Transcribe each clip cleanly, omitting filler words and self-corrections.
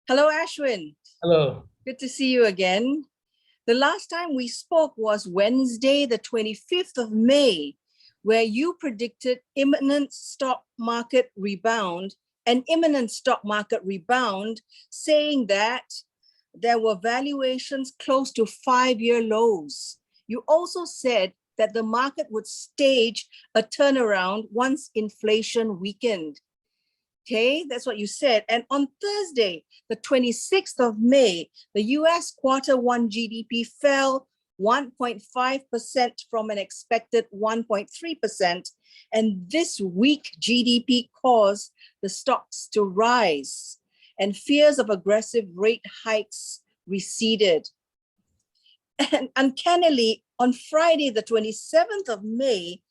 Hello, Ashwin. Hello. Good to see you again. The last time we spoke was Wednesday, the 25th of May, where you predicted imminent stock market rebound, saying that there were valuations close to 5-year lows. You also said that the market would stage a turnaround once inflation weakened. Okay, that's what you said. And on Thursday, the 26th of May, the US Q1 GDP fell 1.5% from an expected 1.3%. And this weak GDP caused the stocks to rise, and fears of aggressive rate hikes receded. And uncannily, on Friday, the 27th of May,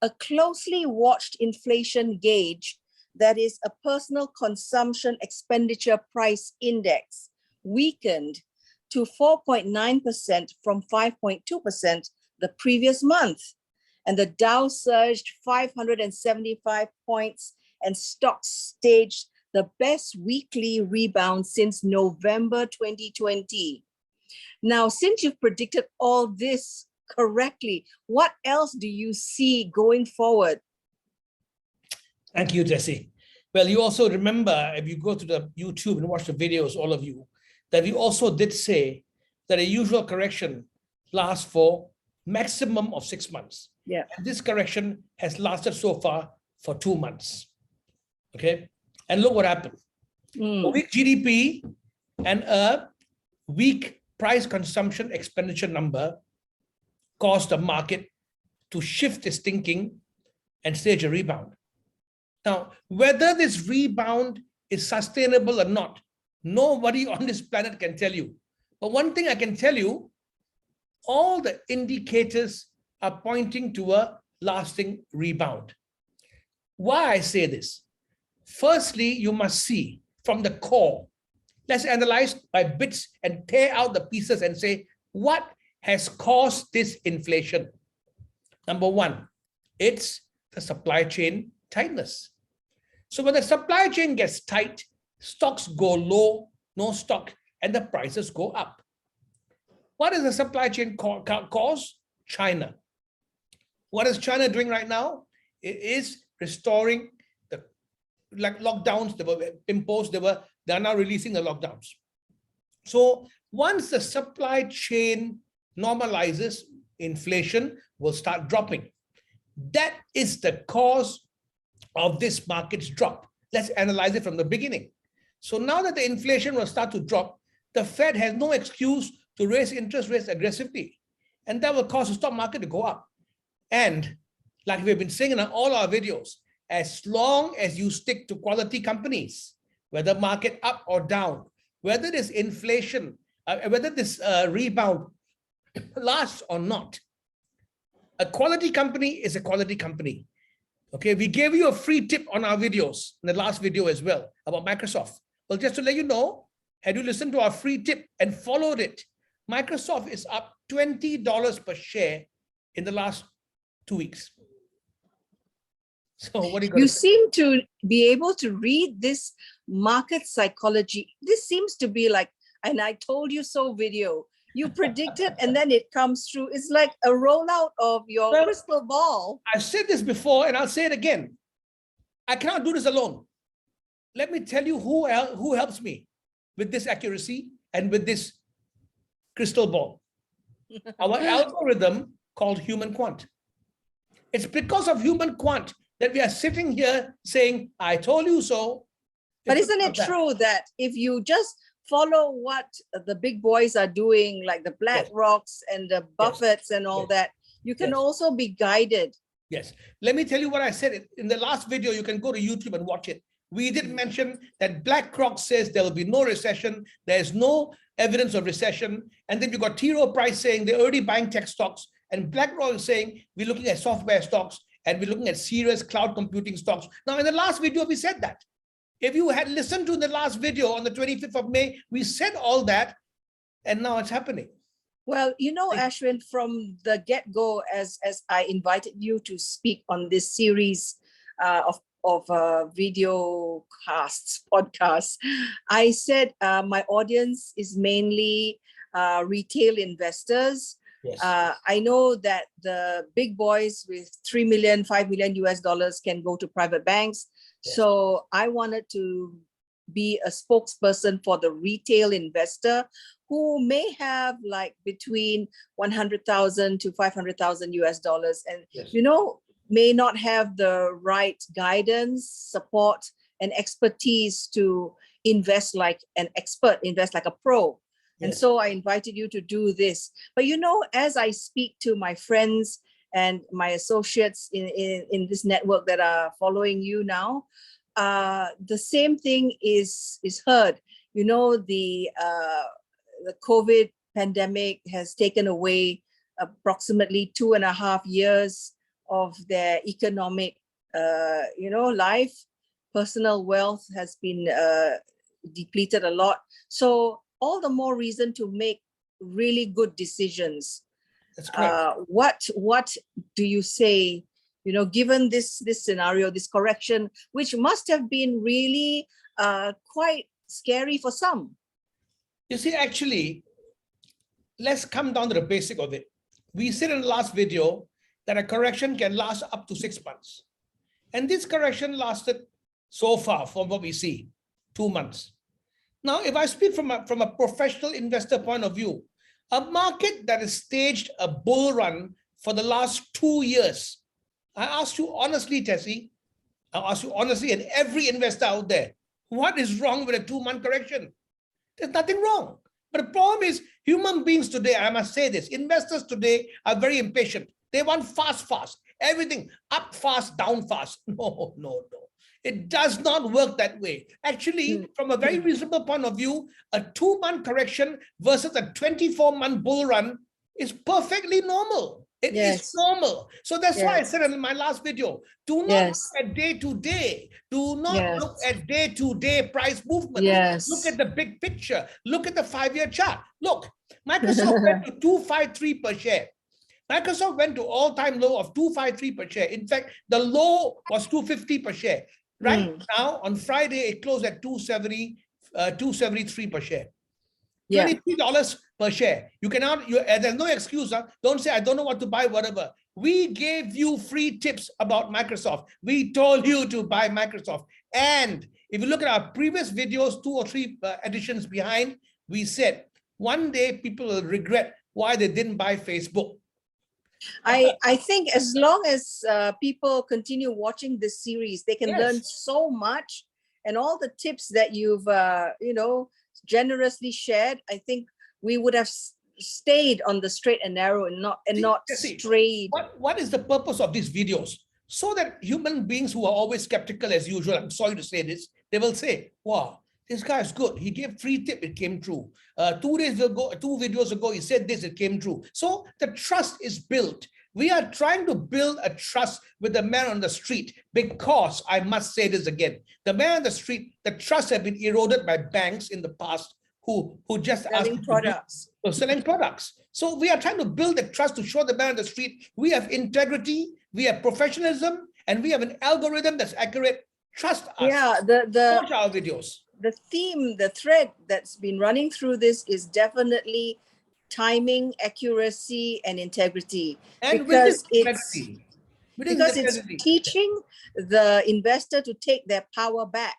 a closely watched inflation gauge, that is a personal consumption expenditure price index, weakened to 4.9% from 5.2% the previous month. And the Dow surged 575 points and stocks staged the best weekly rebound since November 2020. Now, since you've predicted all this correctly, what else do you see going forward? Thank you, Jesse. Well, you also remember, if you go to the YouTube and watch the videos, all of you, that we also did say that a usual correction lasts for maximum of 6 months. Yeah. And this correction has lasted so far for 2 months. Okay. And look what happened. A weak GDP and a weak price consumption expenditure number caused the market to shift its thinking and stage a rebound. Now, whether this rebound is sustainable or not, nobody on this planet can tell you. But one thing I can tell you, all the indicators are pointing to a lasting rebound. Why I say this? Firstly, you must see from the core. Let's analyze by bits and tear out the pieces and say, what has caused this inflation? Number one, it's the supply chain tightness. So when the supply chain gets tight, stocks go low, no stock, and the prices go up. What is the supply chain cause? China. What is China doing right now? It is restoring the lockdowns that were imposed. They are now releasing the lockdowns. So once the supply chain normalizes, inflation will start dropping. That is the cause of this market's drop. Let's analyze it from the beginning. So now that the inflation will start to drop, the Fed has no excuse to raise interest rates aggressively. And that will cause the stock market to go up. And like we've been saying in all our videos, as long as you stick to quality companies, whether market up or down, whether this inflation, whether this rebound lasts or not, a quality company is a quality company. Okay, we gave you a free tip on our videos, in the last video as well, about Microsoft. Well, just to let you know, had you listened to our free tip and followed it, Microsoft is up $20 per share in the last 2 weeks. So what do you seem to be able to read this market psychology. This seems to be like, and I told you so video. You predict it and then it comes through. It's like a rollout of your crystal ball. I've said this before and I'll say it again. I cannot do this alone. Let me tell you who helps me with this accuracy and with this crystal ball. Our algorithm called Human Quant. It's because of Human Quant that we are sitting here saying, I told you so. But isn't it true that if you just follow what the big boys are doing, like the BlackRocks and the Buffetts and all that, you can also be guided? Yes. Let me tell you what I said. In the last video, you can go to YouTube and watch it. We did mention that BlackRock says there will be no recession. There's no evidence of recession. And then you got T. Rowe Price saying they're already buying tech stocks. And BlackRock is saying we're looking at software stocks and we're looking at serious cloud computing stocks. Now, in the last video, we said that. If you had listened to the last video on the 25th of May, we said all that, and now it's happening. Well, you know, Ashwin, from the get-go, as I invited you to speak on this series of video podcasts, I said my audience is mainly retail investors. Yes. I know that the big boys with 3 million, 5 million US dollars can go to private banks. Yes. So I wanted to be a spokesperson for the retail investor who may have like between 100,000 to 500,000 US dollars and, Yes. may not have the right guidance, support, and expertise to invest like an expert, invest like a pro. And Yes. so I invited you to do this. But as I speak to my friends and my associates in this network that are following you now, the same thing is heard. The COVID pandemic has taken away approximately 2.5 years of their economic, life. Personal wealth has been depleted a lot. So all the more reason to make really good decisions. That's correct. What do you say, given this scenario, this correction, which must have been really quite scary for some? You see, actually, let's come down to the basic of it. We said in the last video that a correction can last up to 6 months. And this correction lasted so far, from what we see, 2 months. Now, if I speak from a professional investor point of view, a market that has staged a bull run for the last 2 years, I ask you honestly, Tessie, I ask you honestly, and every investor out there, what is wrong with a 2-month correction? There's nothing wrong. But the problem is human beings today, I must say this, investors today are very impatient. They want fast. Everything up fast, down fast. No. It does not work that way. Actually, from a very reasonable point of view, a 2-month correction versus a 24-month bull run is perfectly normal. It is normal. So that's why I said in my last video, do not look at day to day. Do not look at day-to-day price movements. Look at the big picture. Look at the 5-year chart. Look, Microsoft went to 253 per share. Microsoft went to all-time low of 253 per share. In fact, the low was 250 per share. Right now, on Friday, it closed at 273 per share. $23 per share. You cannot, there's no excuse. Don't say, I don't know what to buy, whatever. We gave you free tips about Microsoft. We told you to buy Microsoft. And if you look at our previous videos, 2 or 3 editions behind, we said, one day people will regret why they didn't buy Facebook. I think as long as people continue watching this series, they can learn so much, and all the tips that you've generously shared. I think we would have stayed on the straight and narrow and not strayed. What is the purpose of these videos? So that human beings who are always skeptical as usual, I'm sorry to say this, they will say, wow, this guy is good. He gave free tip, it came true. 2 videos ago, he said this, it came true. So the trust is built. We are trying to build a trust with the man on the street, because I must say this again, the man on the street, the trust have been eroded by banks in the past who just selling products. Selling products. So we are trying to build the trust to show the man on the street we have integrity, we have professionalism, and we have an algorithm that's accurate. Trust us. Yeah, watch our videos. The theme, the thread that's been running through this is definitely timing, accuracy, and integrity. And because it's teaching the investor to take their power back.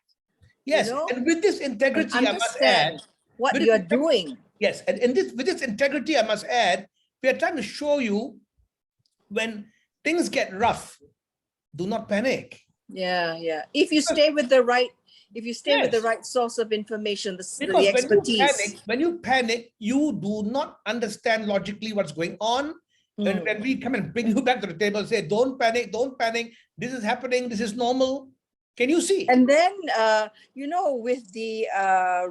Yes, and with this integrity, I must add what you are doing. Yes, and with this integrity, I must add, we are trying to show you when things get rough, do not panic. Yeah. If you stay with the right, with the right source of information, the expertise. When you panic, you do not understand logically what's going on. When we come and bring you back to the table and say, don't panic, this is happening, this is normal. Can you see? And then, with the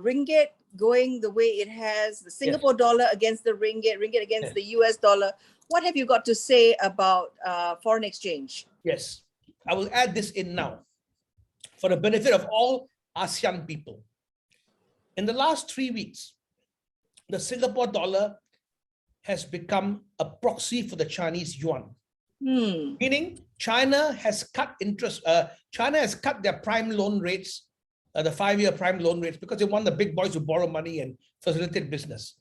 ringgit going the way it has, the Singapore dollar against the ringgit against the US dollar, what have you got to say about foreign exchange? Yes, I will add this in now for the benefit of all ASEAN people. In the last 3 weeks, the Singapore dollar has become a proxy for the Chinese yuan. Meaning China has cut interest. China has cut their prime loan rates, the 5-year prime loan rates, because they want the big boys to borrow money and facilitate business.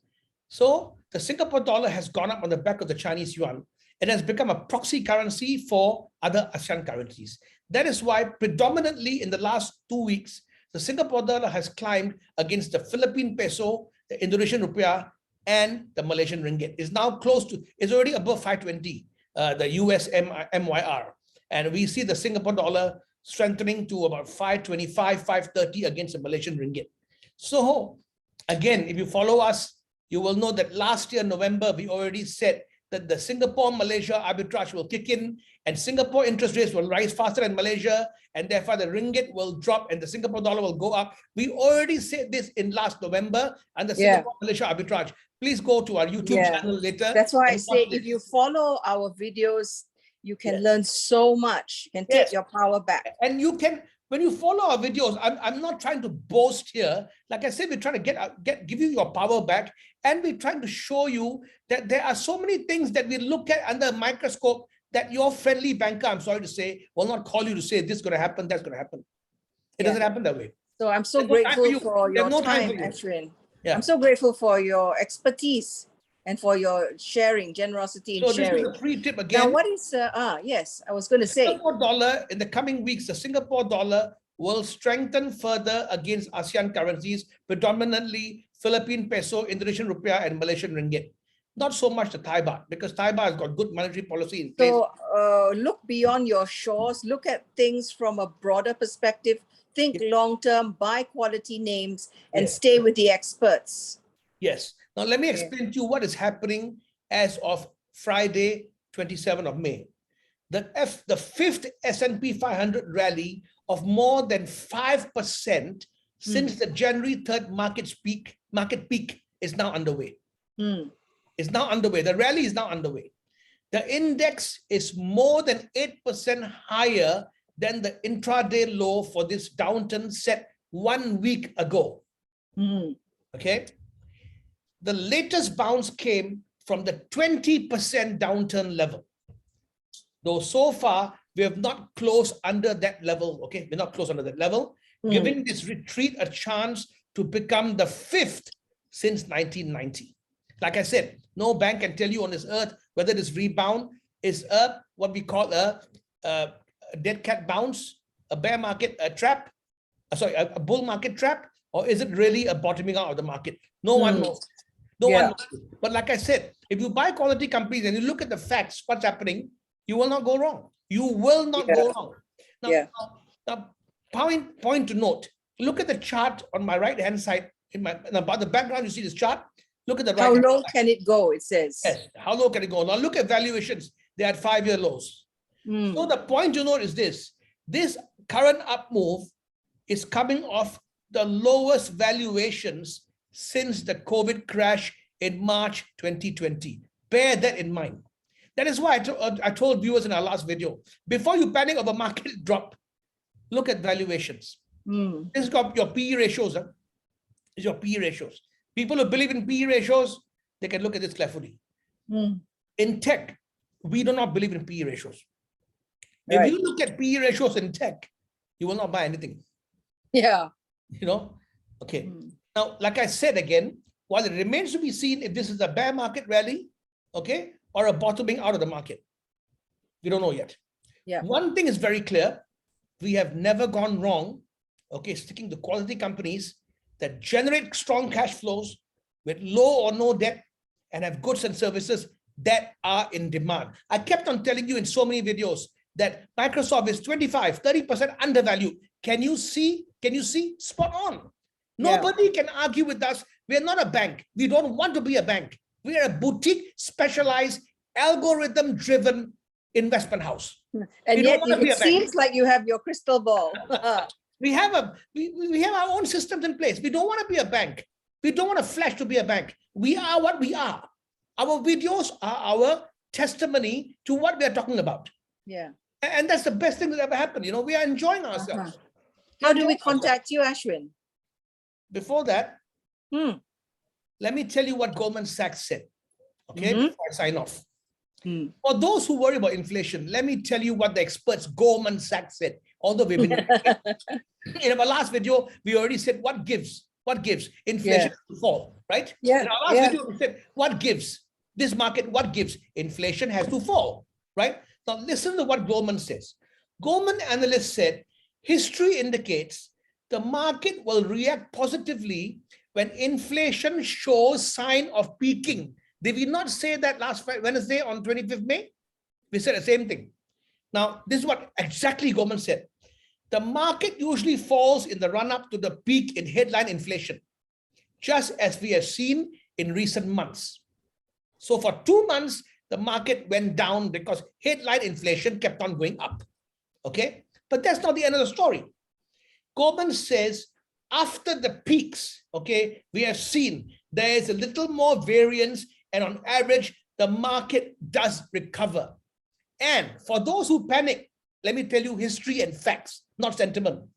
So the Singapore dollar has gone up on the back of the Chinese yuan. It has become a proxy currency for other ASEAN currencies. That is why predominantly in the last 2 weeks, the Singapore dollar has climbed against the Philippine peso, the Indonesian rupiah, and the Malaysian ringgit. Is now close to, is already above 520, the US MYR. And we see the Singapore dollar strengthening to about 525, 530 against the Malaysian ringgit. So again, if you follow us, you will know that last year, November, we already said that the Singapore-Malaysia arbitrage will kick in and Singapore interest rates will rise faster than Malaysia, and therefore the ringgit will drop and the Singapore dollar will go up. We already said this in last November, and the Singapore-Malaysia arbitrage. Please go to our YouTube channel later. That's why I say if you follow our videos, you can learn so much. You can take your power back. And you can, when you follow our videos, I'm not trying to boast here. Like I said, we're trying to give you your power back, and we're trying to show you that there are so many things that we look at under a microscope that your friendly banker, I'm sorry to say, will not call you to say this is going to happen, that's going to happen. It doesn't happen that way. So I'm so grateful for your time, Ashwin. I'm so grateful for your expertise and for your sharing, generosity in sharing. So this is a free tip again. Now, what is, yes, I was going to say. Singapore dollar, in the coming weeks, the Singapore dollar will strengthen further against ASEAN currencies, predominantly Philippine peso, Indonesian rupiah, and Malaysian ringgit. Not so much the Thai baht, because Thai baht has got good monetary policy in place. So look beyond your shores, look at things from a broader perspective, think long-term, buy quality names, and stay with the experts. Yes. Now, let me explain to you what is happening as of Friday, 27th of May. The fifth S&P 500 rally of more than 5% since the January 3rd market peak is now underway. Is now underway. The rally is now underway. The index is more than 8% higher than the intraday low for this downturn set 1 week ago. Okay. The latest bounce came from the 20% downturn level. Though so far, we have not closed under that level. Okay, we're not close under that level, giving this retreat a chance to become the fifth since 1990. Like I said, no bank can tell you on this earth whether this rebound is what we call a dead cat bounce, a bear market trap, a bull market trap, or is it really a bottoming out of the market? No one knows. No one knows. But like I said, if you buy quality companies and you look at the facts, what's happening, you will not go wrong. You will not go wrong. Now, point to note, look at the chart on my right-hand side. About the background, you see this chart. Look at the right. How low can it go, it says. Yes, how low can it go? Now look at valuations. They're at 5-year lows. So the point to note is this current up move is coming off the lowest valuations since the COVID crash in March 2020. Bear that in mind. That is why I told viewers in our last video, before you panic over market drop, look at valuations. This is got your PE ratios. This is your PE ratios. People who believe in PE ratios, they can look at this carefully. In tech, we do not believe in PE ratios. If you look at PE ratios in tech, you will not buy anything. Yeah. You know? Okay. Now, like I said again, while it remains to be seen if this is a bear market rally, okay, or a bottoming out of the market. We don't know yet. Yeah. One thing is very clear. We have never gone wrong, okay, sticking to quality companies that generate strong cash flows with low or no debt and have goods and services that are in demand. I kept on telling you in so many videos that Microsoft is 25, 30% undervalued. Can you see? Can you see? Spot on. Nobody can argue with us. We're not a bank. We don't want to be a bank. We are a boutique, specialized, algorithm-driven investment house. And yet it seems like you have your crystal ball. We have our own systems in place. We don't want to be a bank. We don't want to flash to be a bank. We are what we are. Our videos are our testimony to what we are talking about. Yeah. And that's the best thing that ever happened. You know, we are enjoying ourselves. How do we contact you, Ashwin? Before that, let me tell you what Goldman Sachs said, okay, before I sign off. For those who worry about inflation, let me tell you what the experts Goldman Sachs said. Although we've been in our last video, we already said what gives inflation to fall, right? Yeah. In our last video, we said what gives this market, what gives inflation has to fall, right? Now listen to what Goldman says. Goldman analysts said history indicates the market will react positively when inflation shows sign of peaking. Did we not say that last Wednesday on 25th May? We said the same thing. Now, this is what exactly Goldman said. The market usually falls in the run-up to the peak in headline inflation, just as we have seen in recent months. So for 2 months, the market went down because headline inflation kept on going up. Okay, but that's not the end of the story. Goldman says after the peaks, okay, we have seen there is a little more variance, and on average, the market does recover. And for those who panic, let me tell you history and facts, not sentiment.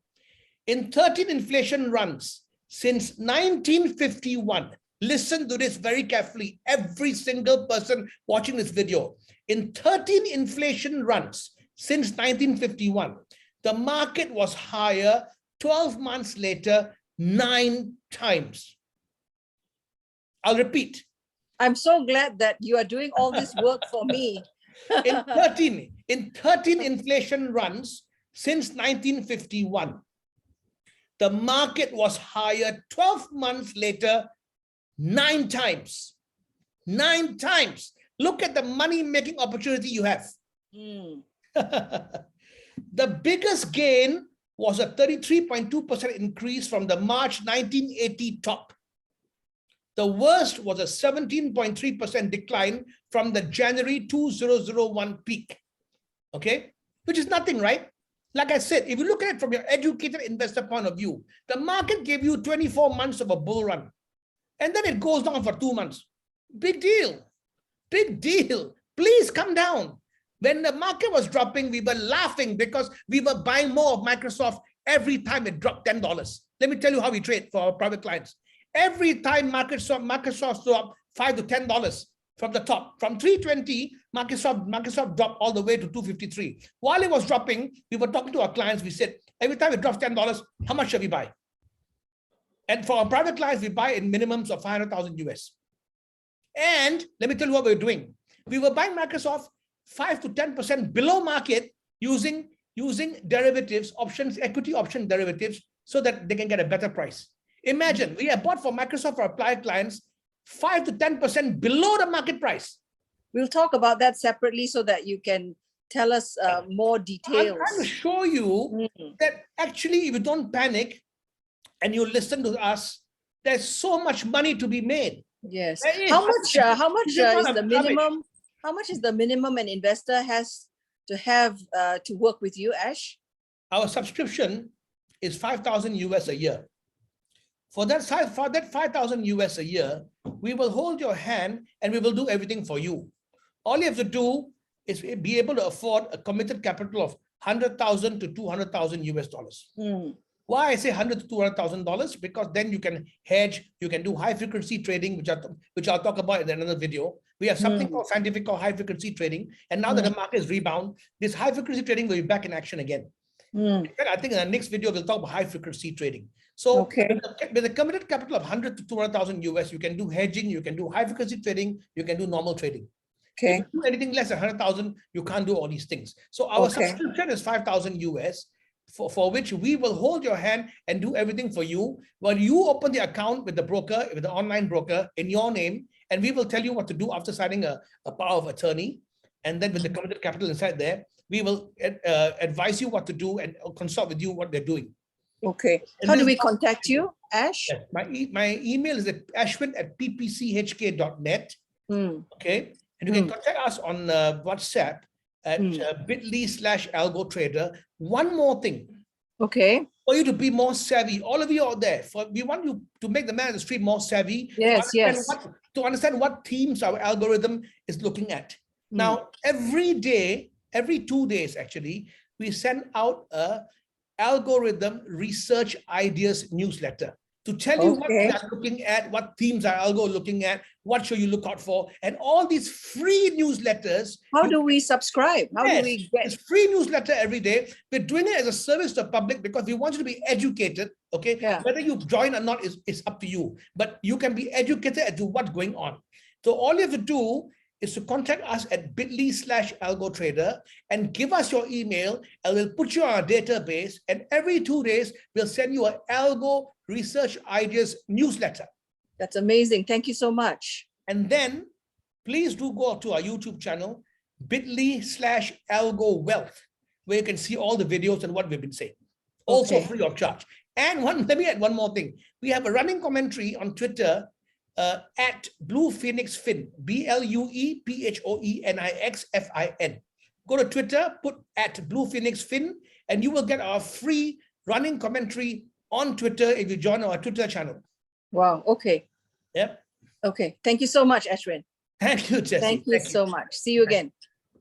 In 13 inflation runs since 1951, listen to this very carefully, every single person watching this video. In 13 inflation runs since 1951, the market was higher 12 months later, 9 times. I'll repeat. I'm so glad that you are doing all this work for me. in 13 inflation runs since 1951, the market was higher 12 months later, 9 times. 9 times. Look at the money-making opportunity you have. The biggest gain was a 33.2% increase from the March 1980 top. The worst was a 17.3% decline from the January 2001 peak. Okay, which is nothing, right? Like I said, if you look at it from your educated investor point of view, the market gave you 24 months of a bull run, and then it goes down for 2 months. Big deal. Big deal. Please come down. When the market was dropping, we were laughing because we were buying more of Microsoft every time it dropped $10. Let me tell you how we trade for our private clients. Every time Microsoft dropped $5 to $10 from the top, from 320, Microsoft dropped all the way to 253. While it was dropping, we were talking to our clients. We said, every time it drops $10, how much shall we buy? And for our private clients, we buy in minimums of 500,000 US. And let me tell you what we're doing. We were buying Microsoft 5 to 10% below market using derivatives, options, equity option derivatives, so that they can get a better price. Imagine we have bought for Microsoft for our clients 5 to 10% below the market price. We'll talk about that separately so that you can tell us more details. I'm trying to show you that actually, if you don't panic and you listen to us, there's so much money to be made. Yes. How much is the minimum? How much is the minimum an investor has to have to work with you, Ash? Our subscription is 5,000 US a year. For that 5,000 US a year, we will hold your hand and we will do everything for you. All you have to do is be able to afford a committed capital of 100,000 to 200,000 US dollars. Why I say 100 to 200,000 dollars? Because then you can hedge, you can do high frequency trading, which I'll talk about in another video. We have something called scientific called high frequency trading, and now that the market is rebound, this high frequency trading will be back in action again. I think in the next video we'll talk about high frequency trading. So with a committed capital of 100 to 200,000 US, you can do hedging, you can do high frequency trading, you can do normal trading. If you do anything less than 100,000, you can't do all these things. So our subscription is 5,000 US, for which we will hold your hand and do everything for you while you open the account with the broker, with the online broker in your name, and we will tell you what to do after signing a power of attorney. And then with the committed capital inside there, we will advise you what to do and consult with you what they're doing. Okay. How do we contact you, Ash? Yes. My email is at ashwin@ppchk.net. Okay. And you can contact us on WhatsApp at bit.ly/algotrader. One more thing. Okay. For you to be more savvy, all of you out there, we want you to make the man in the street more savvy. Yes, to understand what themes our algorithm is looking at. Now, every day, every 2 days actually, we send out a algorithm research ideas newsletter. to tell you what Okay. we are looking at, what themes are algo looking at, what should you look out for, and all these free newsletters. How do we subscribe? How do Yes, we get? it's free newsletter every day. We're doing it as a service to the public because we want you to be educated. Okay, Yeah. whether you join or not is up to you, but you can be educated as to what's going on. So all you have to do is to contact us at bit.ly/algotrader and give us your email, and we'll put you on our database. And every 2 days, we'll send you an algo research ideas newsletter. That's amazing. Thank you so much. And then please do go to our YouTube channel, bit.ly/algowealth, where you can see all the videos and what we've been saying. Also Okay. free of charge. And let me add one more thing. We have a running commentary on Twitter at Blue Phoenix Fin, BLUEPHOENIXFIN. Go to Twitter, put at Blue Phoenix Fin, and you will get our free running commentary on Twitter if you join our Twitter channel. Wow. Okay. Yep. Okay. Thank you so much, Ashwin. Thank you, Jesse. Thank you so much. See you again.